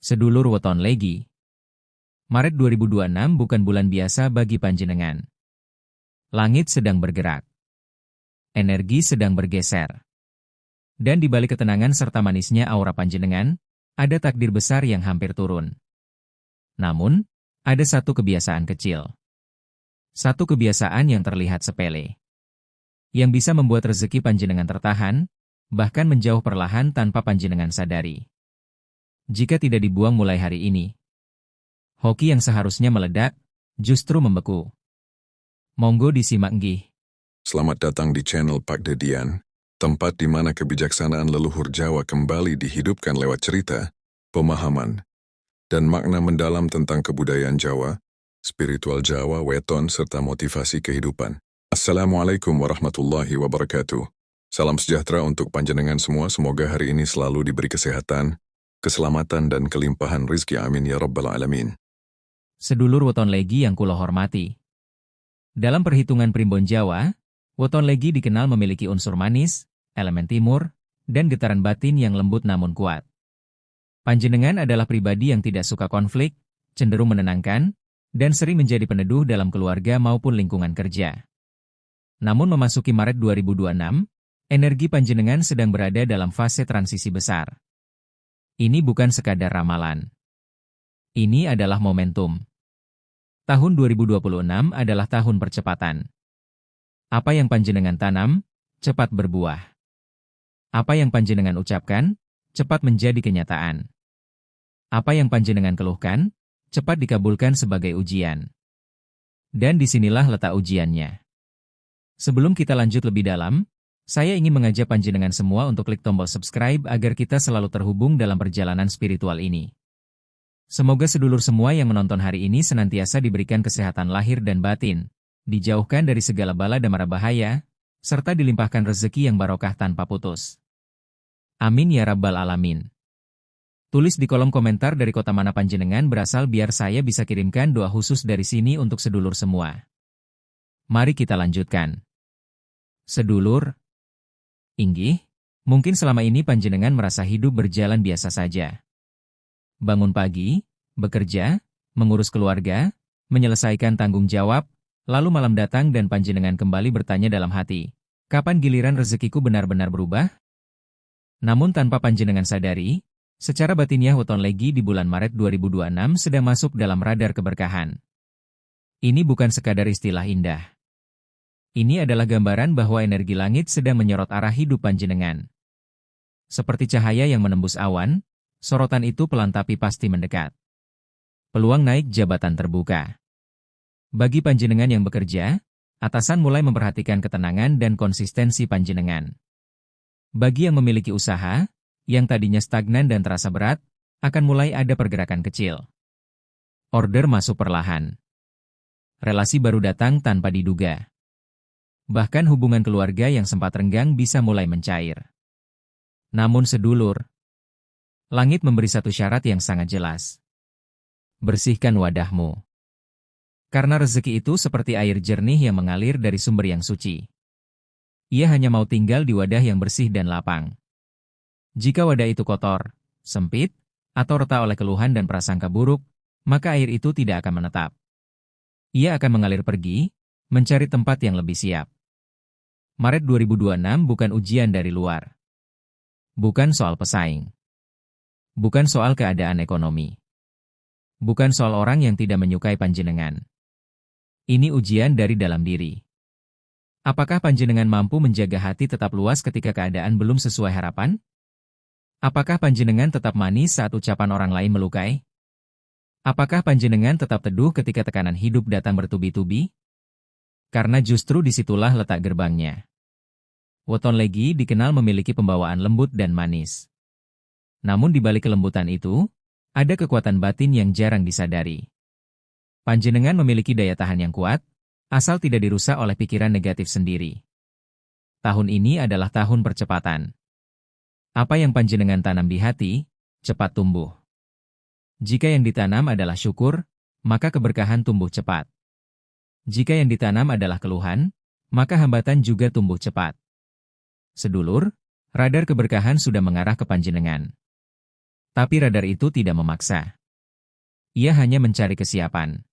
Sedulur weton legi. Maret 2026 bukan bulan biasa bagi panjenengan. Langit sedang bergerak. Energi sedang bergeser. Dan di balik ketenangan serta manisnya aura panjenengan, ada takdir besar yang hampir turun. Namun, ada satu kebiasaan kecil. Satu kebiasaan yang terlihat sepele. Yang bisa membuat rezeki panjenengan tertahan, bahkan menjauh perlahan tanpa panjenengan sadari. Jika tidak dibuang mulai hari ini, hoki yang seharusnya meledak, justru membeku. Monggo disimak nggih. Selamat datang di channel Pak Dedian, tempat di mana kebijaksanaan leluhur Jawa kembali dihidupkan lewat cerita, pemahaman, dan makna mendalam tentang kebudayaan Jawa, spiritual Jawa, weton, serta motivasi kehidupan. Assalamualaikum warahmatullahi wabarakatuh. Salam sejahtera untuk panjenengan semua, semoga hari ini selalu diberi kesehatan, keselamatan dan kelimpahan rizki, amin ya rabbal alamin. Sedulur weton legi yang kula hormati. Dalam perhitungan primbon Jawa, weton legi dikenal memiliki unsur manis, elemen timur, dan getaran batin yang lembut namun kuat. Panjenengan adalah pribadi yang tidak suka konflik, cenderung menenangkan, dan sering menjadi peneduh dalam keluarga maupun lingkungan kerja. Namun memasuki Maret 2026, energi panjenengan sedang berada dalam fase transisi besar. Ini bukan sekadar ramalan. Ini adalah momentum. Tahun 2026 adalah tahun percepatan. Apa yang panjenengan tanam, cepat berbuah. Apa yang panjenengan ucapkan, cepat menjadi kenyataan. Apa yang panjenengan keluhkan, cepat dikabulkan sebagai ujian. Dan disinilah letak ujiannya. Sebelum kita lanjut lebih dalam, saya ingin mengajak panjenengan semua untuk klik tombol subscribe agar kita selalu terhubung dalam perjalanan spiritual ini. Semoga sedulur semua yang menonton hari ini senantiasa diberikan kesehatan lahir dan batin, dijauhkan dari segala bala dan mara bahaya, serta dilimpahkan rezeki yang barokah tanpa putus. Amin ya rabbal alamin. Tulis di kolom komentar dari kota mana panjenengan berasal biar saya bisa kirimkan doa khusus dari sini untuk sedulur semua. Mari kita lanjutkan. Sedulur, inggih, mungkin selama ini panjenengan merasa hidup berjalan biasa saja. Bangun pagi, bekerja, mengurus keluarga, menyelesaikan tanggung jawab, lalu malam datang dan panjenengan kembali bertanya dalam hati, kapan giliran rezekiku benar-benar berubah? Namun tanpa panjenengan sadari, secara batiniah weton legi di bulan Maret 2026 sedang masuk dalam radar keberkahan. Ini bukan sekadar istilah indah. Ini adalah gambaran bahwa energi langit sedang menyorot arah hidup panjenengan. Seperti cahaya yang menembus awan, sorotan itu pelan tapi pasti mendekat. Peluang naik jabatan terbuka. Bagi panjenengan yang bekerja, atasan mulai memperhatikan ketenangan dan konsistensi panjenengan. Bagi yang memiliki usaha, yang tadinya stagnan dan terasa berat, akan mulai ada pergerakan kecil. Order masuk perlahan. Relasi baru datang tanpa diduga. Bahkan hubungan keluarga yang sempat renggang bisa mulai mencair. Namun sedulur, langit memberi satu syarat yang sangat jelas. Bersihkan wadahmu. Karena rezeki itu seperti air jernih yang mengalir dari sumber yang suci. Ia hanya mau tinggal di wadah yang bersih dan lapang. Jika wadah itu kotor, sempit, atau retak oleh keluhan dan prasangka buruk, maka air itu tidak akan menetap. Ia akan mengalir pergi, mencari tempat yang lebih siap. Maret 2026 bukan ujian dari luar. Bukan soal pesaing. Bukan soal keadaan ekonomi. Bukan soal orang yang tidak menyukai panjenengan. Ini ujian dari dalam diri. Apakah panjenengan mampu menjaga hati tetap luas ketika keadaan belum sesuai harapan? Apakah panjenengan tetap manis saat ucapan orang lain melukai? Apakah panjenengan tetap teduh ketika tekanan hidup datang bertubi-tubi? Karena justru disitulah letak gerbangnya. Weton legi dikenal memiliki pembawaan lembut dan manis. Namun di balik kelembutan itu, ada kekuatan batin yang jarang disadari. Panjenengan memiliki daya tahan yang kuat, asal tidak dirusak oleh pikiran negatif sendiri. Tahun ini adalah tahun percepatan. Apa yang panjenengan tanam di hati, cepat tumbuh. Jika yang ditanam adalah syukur, maka keberkahan tumbuh cepat. Jika yang ditanam adalah keluhan, maka hambatan juga tumbuh cepat. Sedulur, radar keberkahan sudah mengarah ke panjenengan. Tapi radar itu tidak memaksa. Ia hanya mencari kesiapan.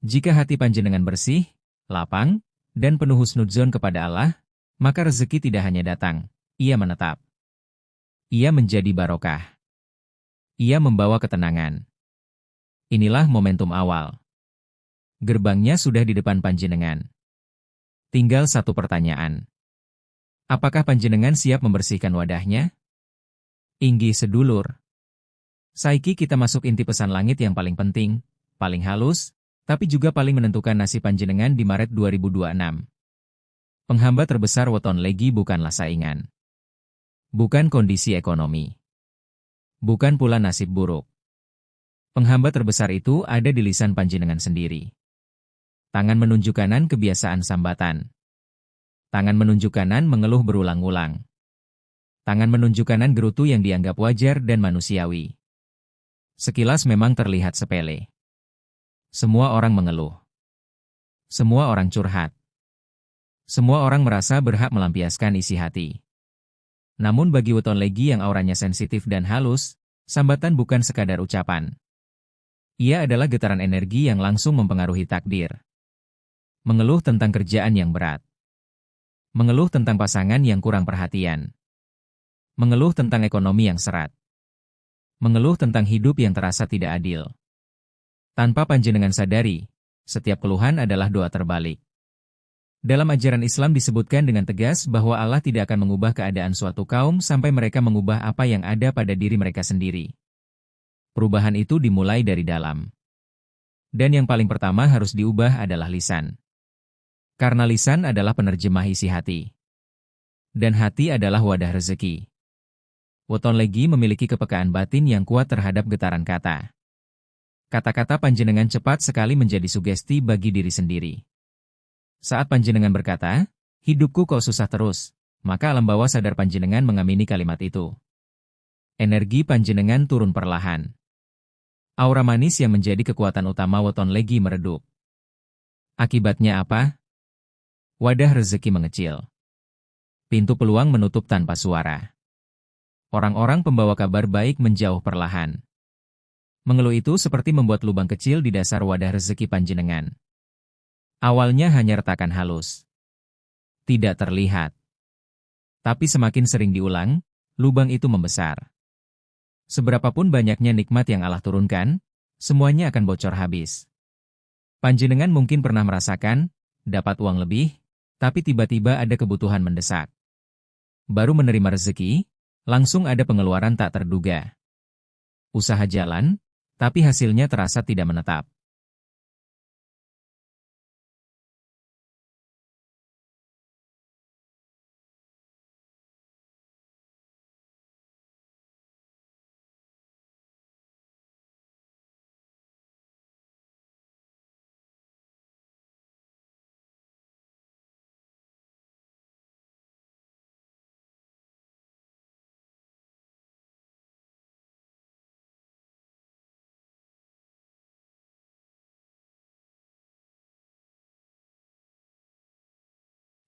Jika hati panjenengan bersih, lapang, dan penuh husnudzon kepada Allah, maka rezeki tidak hanya datang, ia menetap. Ia menjadi barokah. Ia membawa ketenangan. Inilah momentum awal. Gerbangnya sudah di depan panjenengan. Tinggal satu pertanyaan. Apakah panjenengan siap membersihkan wadahnya? Inggih sedulur. Saiki kita masuk inti pesan langit yang paling penting, paling halus, tapi juga paling menentukan nasib panjenengan di Maret 2026. Penghamba terbesar weton legi bukanlah saingan. Bukan kondisi ekonomi. Bukan pula nasib buruk. Penghamba terbesar itu ada di lisan panjenengan sendiri. Tangan menunjuk kanan kebiasaan sambatan. Tangan menunjuk kanan mengeluh berulang-ulang. Tangan menunjuk kanan gerutu yang dianggap wajar dan manusiawi. Sekilas memang terlihat sepele. Semua orang mengeluh. Semua orang curhat. Semua orang merasa berhak melampiaskan isi hati. Namun bagi weton legi yang auranya sensitif dan halus, sambatan bukan sekadar ucapan. Ia adalah getaran energi yang langsung mempengaruhi takdir. Mengeluh tentang kerjaan yang berat. Mengeluh tentang pasangan yang kurang perhatian. Mengeluh tentang ekonomi yang seret. Mengeluh tentang hidup yang terasa tidak adil. Tanpa panjenengan sadari, setiap keluhan adalah doa terbalik. Dalam ajaran Islam disebutkan dengan tegas bahwa Allah tidak akan mengubah keadaan suatu kaum sampai mereka mengubah apa yang ada pada diri mereka sendiri. Perubahan itu dimulai dari dalam. Dan yang paling pertama harus diubah adalah lisan. Karena lisan adalah penerjemah isi hati. Dan hati adalah wadah rezeki. Weton legi memiliki kepekaan batin yang kuat terhadap getaran kata. Kata-kata panjenengan cepat sekali menjadi sugesti bagi diri sendiri. Saat panjenengan berkata, hidupku kok susah terus, maka alam bawah sadar panjenengan mengamini kalimat itu. Energi panjenengan turun perlahan. Aura manis yang menjadi kekuatan utama weton legi meredup. Akibatnya apa? Wadah rezeki mengecil. Pintu peluang menutup tanpa suara. Orang-orang pembawa kabar baik menjauh perlahan. Mengeluh itu seperti membuat lubang kecil di dasar wadah rezeki panjenengan. Awalnya hanya retakan halus. Tidak terlihat. Tapi semakin sering diulang, lubang itu membesar. Seberapapun banyaknya nikmat yang Allah turunkan, semuanya akan bocor habis. Panjenengan mungkin pernah merasakan, dapat uang lebih, tapi tiba-tiba ada kebutuhan mendesak. Baru menerima rezeki, langsung ada pengeluaran tak terduga. Usaha jalan, tapi hasilnya terasa tidak menetap.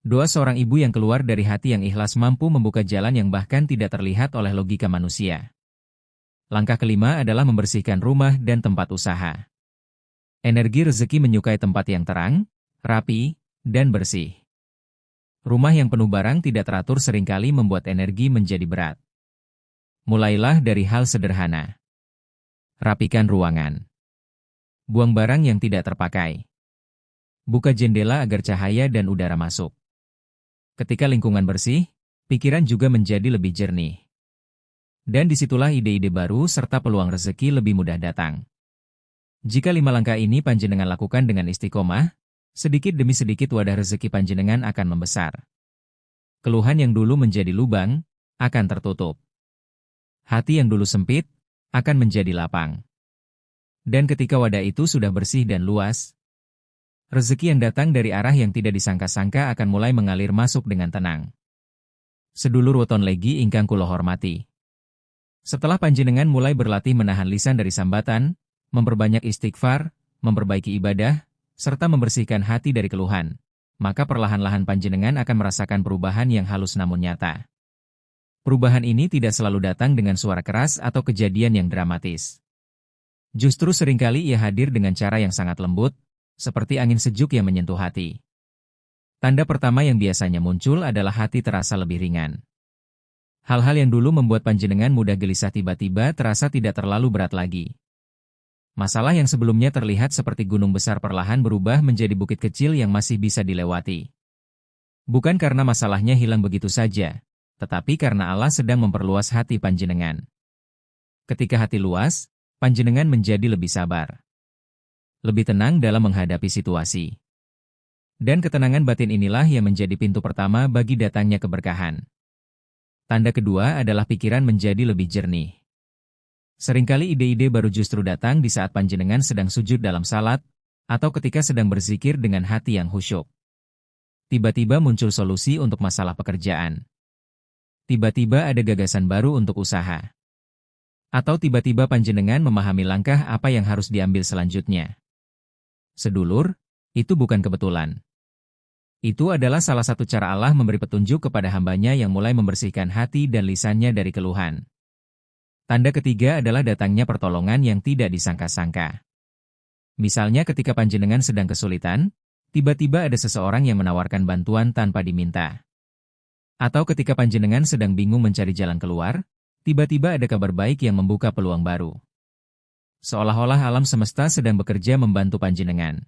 Doa seorang ibu yang keluar dari hati yang ikhlas mampu membuka jalan yang bahkan tidak terlihat oleh logika manusia. Langkah kelima adalah membersihkan rumah dan tempat usaha. Energi rezeki menyukai tempat yang terang, rapi, dan bersih. Rumah yang penuh barang tidak teratur seringkali membuat energi menjadi berat. Mulailah dari hal sederhana. Rapikan ruangan. Buang barang yang tidak terpakai. Buka jendela agar cahaya dan udara masuk. Ketika lingkungan bersih, pikiran juga menjadi lebih jernih. Dan disitulah ide-ide baru serta peluang rezeki lebih mudah datang. Jika 5 langkah ini panjenengan lakukan dengan istiqomah, sedikit demi sedikit wadah rezeki panjenengan akan membesar. Keluhan yang dulu menjadi lubang, akan tertutup. Hati yang dulu sempit, akan menjadi lapang. Dan ketika wadah itu sudah bersih dan luas, rezeki yang datang dari arah yang tidak disangka-sangka akan mulai mengalir masuk dengan tenang. Sedulur weton legi ingkang kula hormati. Setelah panjenengan mulai berlatih menahan lisan dari sambatan, memperbanyak istighfar, memperbaiki ibadah, serta membersihkan hati dari keluhan, maka perlahan-lahan panjenengan akan merasakan perubahan yang halus namun nyata. Perubahan ini tidak selalu datang dengan suara keras atau kejadian yang dramatis. Justru seringkali ia hadir dengan cara yang sangat lembut, seperti angin sejuk yang menyentuh hati. Tanda pertama yang biasanya muncul adalah hati terasa lebih ringan. Hal-hal yang dulu membuat panjenengan mudah gelisah tiba-tiba terasa tidak terlalu berat lagi. Masalah yang sebelumnya terlihat seperti gunung besar perlahan berubah menjadi bukit kecil yang masih bisa dilewati. Bukan karena masalahnya hilang begitu saja, tetapi karena Allah sedang memperluas hati panjenengan. Ketika hati luas, panjenengan menjadi lebih sabar. Lebih tenang dalam menghadapi situasi. Dan ketenangan batin inilah yang menjadi pintu pertama bagi datangnya keberkahan. Tanda kedua adalah pikiran menjadi lebih jernih. Seringkali ide-ide baru justru datang di saat panjenengan sedang sujud dalam salat, atau ketika sedang berzikir dengan hati yang khusyuk. Tiba-tiba muncul solusi untuk masalah pekerjaan. Tiba-tiba ada gagasan baru untuk usaha. Atau tiba-tiba panjenengan memahami langkah apa yang harus diambil selanjutnya. Sedulur, itu bukan kebetulan. Itu adalah salah satu cara Allah memberi petunjuk kepada hambanya yang mulai membersihkan hati dan lisannya dari keluhan. Tanda ketiga adalah datangnya pertolongan yang tidak disangka-sangka. Misalnya ketika panjenengan sedang kesulitan, tiba-tiba ada seseorang yang menawarkan bantuan tanpa diminta. Atau ketika panjenengan sedang bingung mencari jalan keluar, tiba-tiba ada kabar baik yang membuka peluang baru. Seolah-olah alam semesta sedang bekerja membantu panjenengan.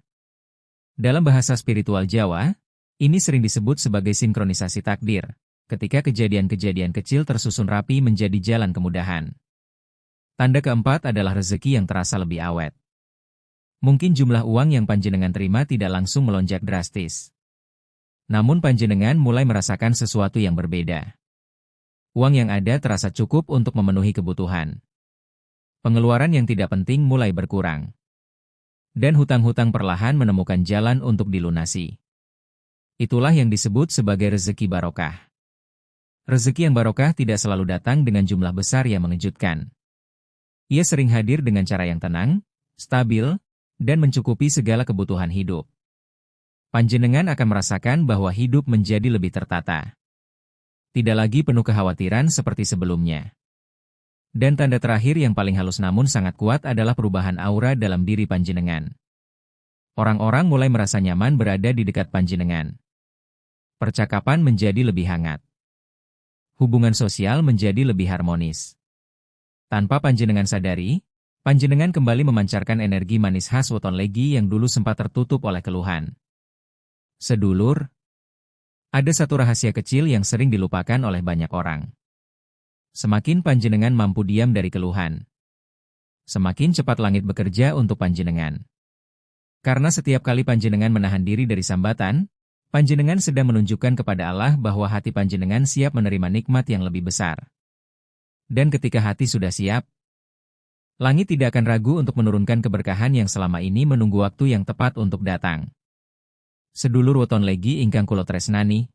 Dalam bahasa spiritual Jawa, ini sering disebut sebagai sinkronisasi takdir, ketika kejadian-kejadian kecil tersusun rapi menjadi jalan kemudahan. Tanda keempat adalah rezeki yang terasa lebih awet. Mungkin jumlah uang yang panjenengan terima tidak langsung melonjak drastis. Namun panjenengan mulai merasakan sesuatu yang berbeda. Uang yang ada terasa cukup untuk memenuhi kebutuhan. Pengeluaran yang tidak penting mulai berkurang. Dan hutang-hutang perlahan menemukan jalan untuk dilunasi. Itulah yang disebut sebagai rezeki barokah. Rezeki yang barokah tidak selalu datang dengan jumlah besar yang mengejutkan. Ia sering hadir dengan cara yang tenang, stabil, dan mencukupi segala kebutuhan hidup. Panjenengan akan merasakan bahwa hidup menjadi lebih tertata. Tidak lagi penuh kekhawatiran seperti sebelumnya. Dan tanda terakhir yang paling halus namun sangat kuat adalah perubahan aura dalam diri panjenengan. Orang-orang mulai merasa nyaman berada di dekat panjenengan. Percakapan menjadi lebih hangat. Hubungan sosial menjadi lebih harmonis. Tanpa panjenengan sadari, panjenengan kembali memancarkan energi manis khas Weton Legi yang dulu sempat tertutup oleh keluhan. Sedulur, ada satu rahasia kecil yang sering dilupakan oleh banyak orang. Semakin panjenengan mampu diam dari keluhan, semakin cepat langit bekerja untuk panjenengan. Karena setiap kali panjenengan menahan diri dari sambatan, panjenengan sedang menunjukkan kepada Allah bahwa hati panjenengan siap menerima nikmat yang lebih besar. Dan ketika hati sudah siap, langit tidak akan ragu untuk menurunkan keberkahan yang selama ini menunggu waktu yang tepat untuk datang. Sedulur Weton Legi ingkang kula tresnani,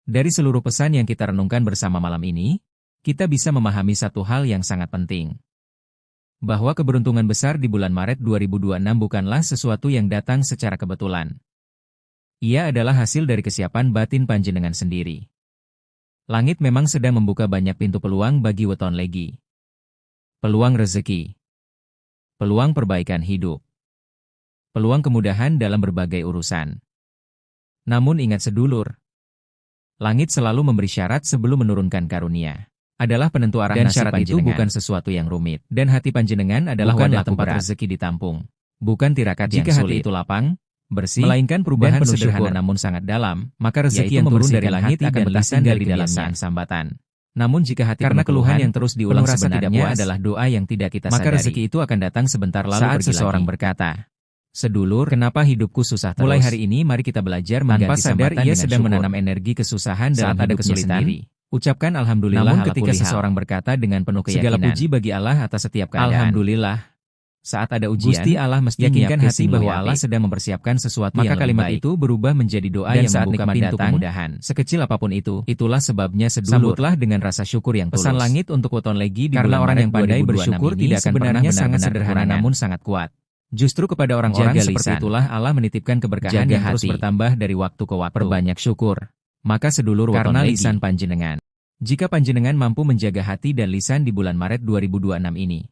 dari seluruh pesan yang kita renungkan bersama malam ini, kita bisa memahami satu hal yang sangat penting. Bahwa keberuntungan besar di bulan Maret 2026 bukanlah sesuatu yang datang secara kebetulan. Ia adalah hasil dari kesiapan batin panjenengan sendiri. Langit memang sedang membuka banyak pintu peluang bagi Weton Legi. Peluang rezeki. Peluang perbaikan hidup. Peluang kemudahan dalam berbagai urusan. Namun ingat sedulur, langit selalu memberi syarat sebelum menurunkan karunia. Adalah penentu arah Dan nasib syarat itu panjenengan. bukan sesuatu yang rumit. Dan hati panjenengan adalah Bukanlah wadah tempat berat. rezeki ditampung. Bukan tirakat Jika yang hati sulit. itu lapang, bersih, melainkan perubahan penuh sederhana syukur. namun sangat dalam, maka rezeki Yaitu yang turun dari membersihkan langit hati akan dan betah lisan tinggal dari di dalamnya kebiasaan. sambatan. Namun jika hati Karena penuh keluhan keluhan yang terus diulang penuh rasa tidak sebenarnya puas, adalah doa yang tidak kita maka sadari. rezeki itu akan datang sebentar lalu Saat pergi seseorang lagi. berkata, Sedulur, kenapa hidupku susah terus? Mulai Mulai hari ini mari kita belajar Tanpa mengganti sadar sambatan ia dengan sedang syukur. menanam energi kesusahan Saat dalam ada hidupnya kesulitan, sendiri. Ucapkan Alhamdulillah namun ala ketika kulli hal. seseorang berkata dengan penuh keyakinan. Segala puji bagi Allah atas setiap keadaan. Alhamdulillah. Saat ada ujian, Gusti Allah mesti yakinkan nyiapke hati sing bahwa luwih Allah apik. sedang mempersiapkan sesuatu Maka yang lebih kalimat baik. itu berubah menjadi doa Dan yang saat membuka nikmat pintu datang, kemudahan. Sekecil apapun itu, itulah sebabnya sedulur. Sambutlah dengan rasa syukur yang tulus. Pesan langit untuk Weton Legi di Karena bulan orang Maret yang pandai 2026 bersyukur ini tidak akan sebenarnya pernah sangat benar-benar sederhana kekurangan. namun sangat kuat. Justru kepada orang-orang Jaga seperti lisan. itulah Allah menitipkan keberkahan Jaga yang terus hati. bertambah dari waktu ke waktu. Perbanyak syukur. Maka sedulur Karena Weton Legi, lisan panjenengan Jika panjenengan mampu menjaga hati dan lisan di bulan Maret 2026 ini,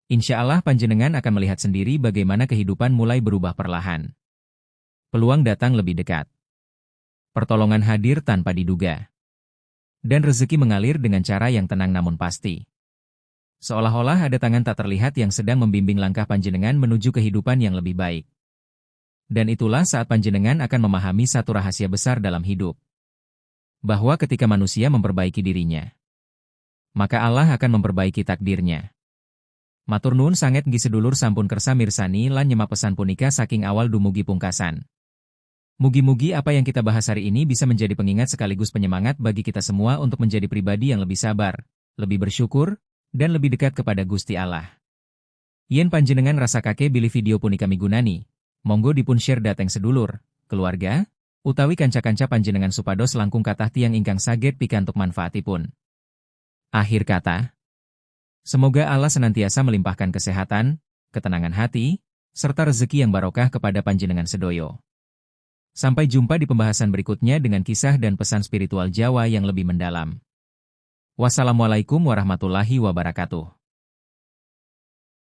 insya Allah panjenengan akan melihat sendiri bagaimana kehidupan mulai berubah perlahan. Peluang datang lebih dekat. Pertolongan hadir tanpa diduga. Dan rezeki mengalir dengan cara yang tenang namun pasti. Seolah-olah ada tangan tak terlihat yang sedang membimbing langkah panjenengan menuju kehidupan yang lebih baik. Dan itulah saat panjenengan akan memahami satu rahasia besar dalam hidup. Bahwa ketika manusia memperbaiki dirinya, maka Allah akan memperbaiki takdirnya. Matur nuwun sanget nggih sedulur sampun kersa mirsani lan nyemak pesan punika saking awal dumugi pungkasan. Mugi-mugi apa yang kita bahas hari ini bisa menjadi pengingat sekaligus penyemangat bagi kita semua untuk menjadi pribadi yang lebih sabar, lebih bersyukur, dan lebih dekat kepada Gusti Allah. Yen panjenengan rasa kake bilih video punika migunani, monggo dipun share dateng sedulur, keluarga, utawi kanca-kanca panjenengan supados langkung kathah tiyang ingkang saged pikantuk manfaatipun. Akhir kata, semoga Allah senantiasa melimpahkan kesehatan, ketenangan hati, serta rezeki yang barokah kepada panjenengan sedoyo. Sampai jumpa di pembahasan berikutnya dengan kisah dan pesan spiritual Jawa yang lebih mendalam. Wassalamualaikum warahmatullahi wabarakatuh.